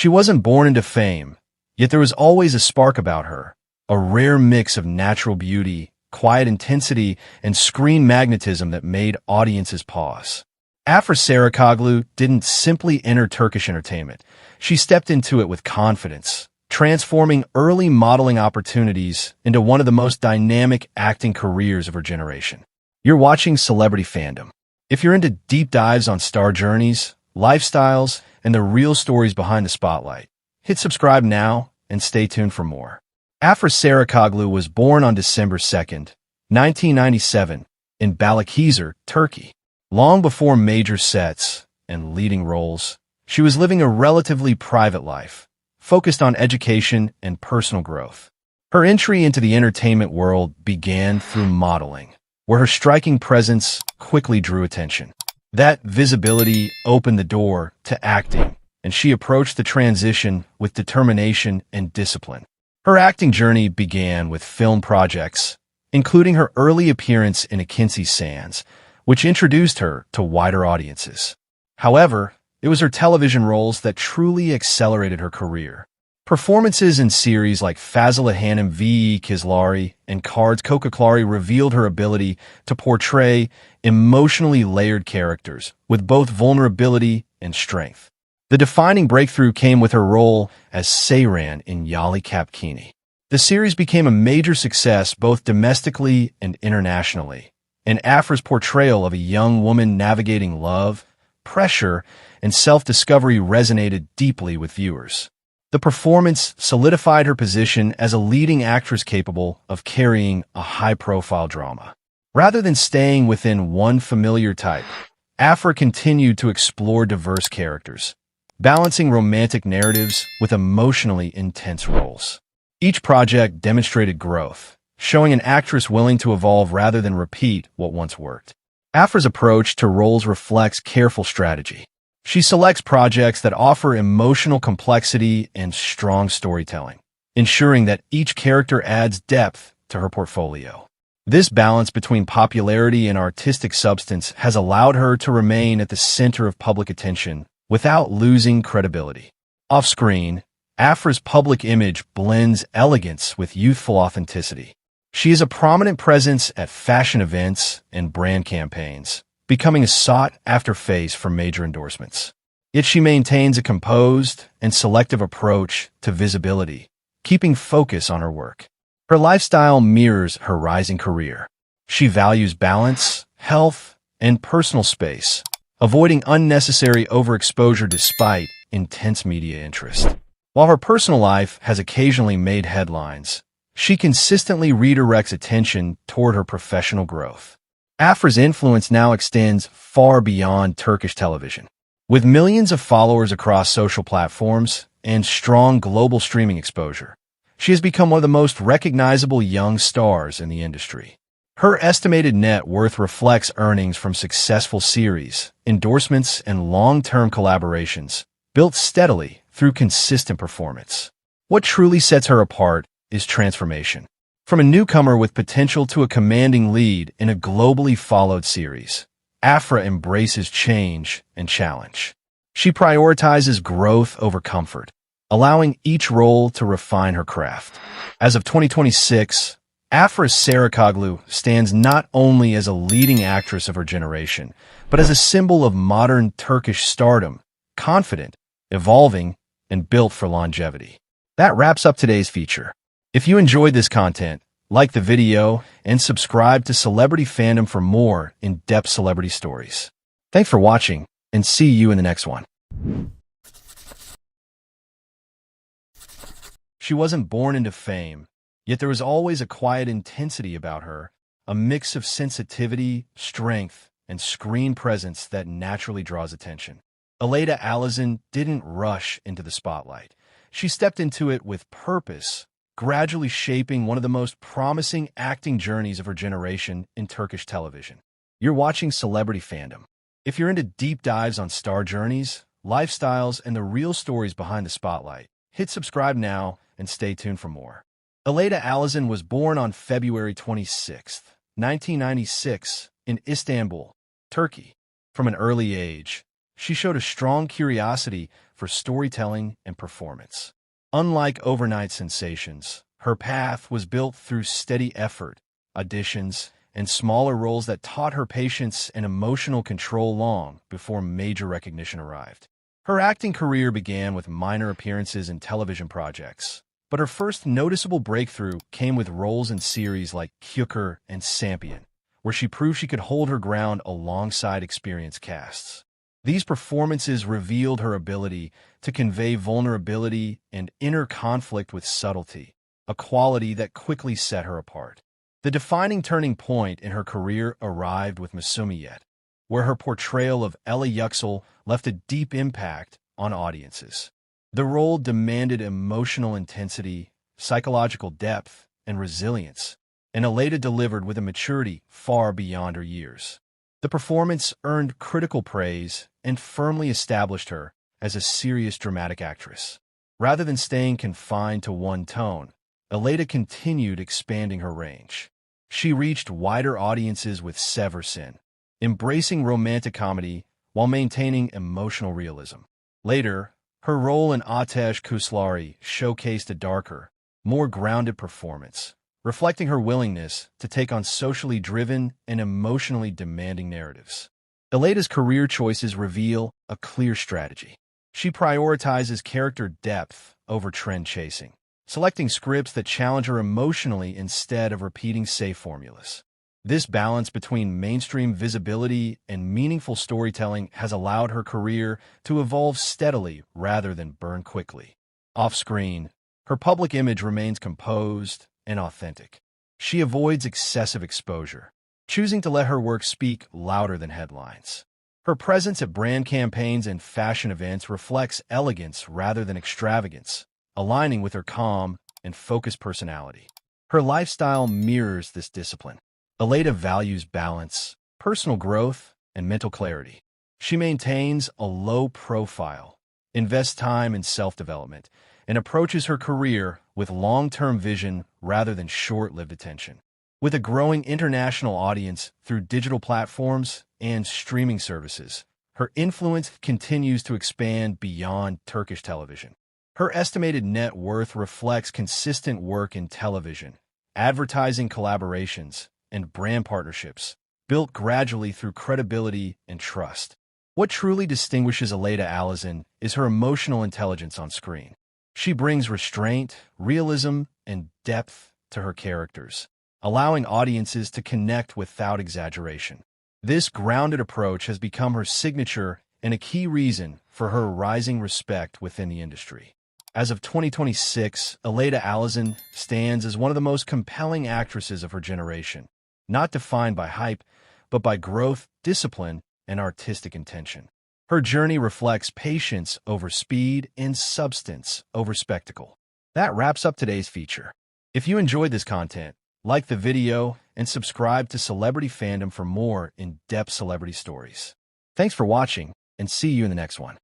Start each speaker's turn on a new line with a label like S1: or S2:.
S1: She wasn't born into fame, yet there was always a spark about her, a rare mix of natural beauty, quiet intensity, and screen magnetism that made audiences pause. Afra Saraçoğlu didn't simply enter Turkish entertainment. She stepped into it with confidence, transforming early modeling opportunities into one of the most dynamic acting careers of her generation. You're watching Celebrity Fandom. If you're into deep dives on star journeys, lifestyles, and the real stories behind the spotlight, hit subscribe now and stay tuned for more. Afra Saraçoğlu was born on December 2nd, 1997, in Balıkesir, Turkey. Long before major sets and leading roles, she was living a relatively private life, focused on education and personal growth. Her entry into the entertainment world began through modeling, where her striking presence quickly drew attention. That visibility opened the door to acting, and she approached the transition with determination and discipline. Her acting journey began with film projects, including her early appearance in Akinci Sands, which introduced her to wider audiences. However, it was her television roles that truly accelerated her career. Performances in series like Fazla Hanım ve Kızları and Cards Kocaklari revealed her ability to portray emotionally layered characters with both vulnerability and strength. The defining breakthrough came with her role as Seyran in Yalı Çapkını. The series became a major success both domestically and internationally, and Afra's portrayal of a young woman navigating love, pressure, and self-discovery resonated deeply with viewers. The performance solidified her position as a leading actress capable of carrying a high-profile drama. Rather than staying within one familiar type, Afra continued to explore diverse characters, balancing romantic narratives with emotionally intense roles. Each project demonstrated growth, showing an actress willing to evolve rather than repeat what once worked. Afra's approach to roles reflects careful strategy. She selects projects that offer emotional complexity and strong storytelling, ensuring that each character adds depth to her portfolio. This balance between popularity and artistic substance has allowed her to remain at the center of public attention without losing credibility. Off-screen, Afra's public image blends elegance with youthful authenticity. She is a prominent presence at fashion events and brand campaigns, becoming a sought-after face for major endorsements. Yet she maintains a composed and selective approach to visibility, keeping focus on her work. Her lifestyle mirrors her rising career. She values balance, health, and personal space, avoiding unnecessary overexposure despite intense media interest. While her personal life has occasionally made headlines, she consistently redirects attention toward her professional growth. Afra's influence now extends far beyond Turkish television. With millions of followers across social platforms and strong global streaming exposure, she has become one of the most recognizable young stars in the industry. Her estimated net worth reflects earnings from successful series, endorsements, and long-term collaborations, built steadily through consistent performance. What truly sets her apart is transformation. From a newcomer with potential to a commanding lead in a globally followed series, Afra embraces change and challenge. She prioritizes growth over comfort, allowing each role to refine her craft. As of 2026, Afra Saraçoğlu stands not only as a leading actress of her generation, but as a symbol of modern Turkish stardom, confident, evolving, and built for longevity. That wraps up today's feature. If you enjoyed this content, like the video and subscribe to Celebrity Fandom for more in-depth celebrity stories. Thanks for watching, and see you in the next one. She wasn't born into fame, yet there was always a quiet intensity about her, a mix of sensitivity, strength, and screen presence that naturally draws attention. İlayda Alişan didn't rush into the spotlight. She stepped into it with purpose, gradually shaping one of the most promising acting journeys of her generation in Turkish television. You're watching Celebrity Fandom. If you're into deep dives on star journeys, lifestyles, and the real stories behind the spotlight, hit subscribe now and stay tuned for more. İlayda Alişan was born on February 26, 1996, in Istanbul, Turkey. From an early age, she showed a strong curiosity for storytelling and performance. Unlike overnight sensations, her path was built through steady effort, auditions, and smaller roles that taught her patience and emotional control long before major recognition arrived. Her acting career began with minor appearances in television projects, but her first noticeable breakthrough came with roles in series like Kjökur and Sampion, where she proved she could hold her ground alongside experienced casts. These performances revealed her ability to convey vulnerability and inner conflict with subtlety, a quality that quickly set her apart. The defining turning point in her career arrived with Masumiyet, where her portrayal of Ella Yüksel left a deep impact on audiences. The role demanded emotional intensity, psychological depth, and resilience, and İlayda delivered with a maturity far beyond her years. The performance earned critical praise and firmly established her as a serious dramatic actress. Rather than staying confined to one tone, İlayda continued expanding her range. She reached wider audiences with Seversin, embracing romantic comedy while maintaining emotional realism. Later, her role in Ateş Kuşları showcased a darker, more grounded performance, reflecting her willingness to take on socially driven and emotionally demanding narratives. İlayda's career choices reveal a clear strategy. She prioritizes character depth over trend chasing, selecting scripts that challenge her emotionally instead of repeating safe formulas. This balance between mainstream visibility and meaningful storytelling has allowed her career to evolve steadily rather than burn quickly. Off-screen, her public image remains composed and authentic. She avoids excessive exposure, choosing to let her work speak louder than headlines. Her presence at brand campaigns and fashion events reflects elegance rather than extravagance, aligning with her calm and focused personality. Her lifestyle mirrors this discipline. İlayda values balance, personal growth, and mental clarity. She maintains a low profile, invests time in self-development, and approaches her career with long-term vision rather than short-lived attention. With a growing international audience through digital platforms and streaming services, her influence continues to expand beyond Turkish television. Her estimated net worth reflects consistent work in television, advertising collaborations, and brand partnerships, built gradually through credibility and trust. What truly distinguishes İlayda Alişan is her emotional intelligence on screen. She brings restraint, realism, and depth to her characters, allowing audiences to connect without exaggeration. This grounded approach has become her signature and a key reason for her rising respect within the industry. As of 2026, İlayda Alişan stands as one of the most compelling actresses of her generation, not defined by hype, but by growth, discipline, and artistic intention. Her journey reflects patience over speed and substance over spectacle. That wraps up today's feature. If you enjoyed this content, like the video and subscribe to Celebrity Fandom for more in-depth celebrity stories. Thanks for watching, and see you in the next one.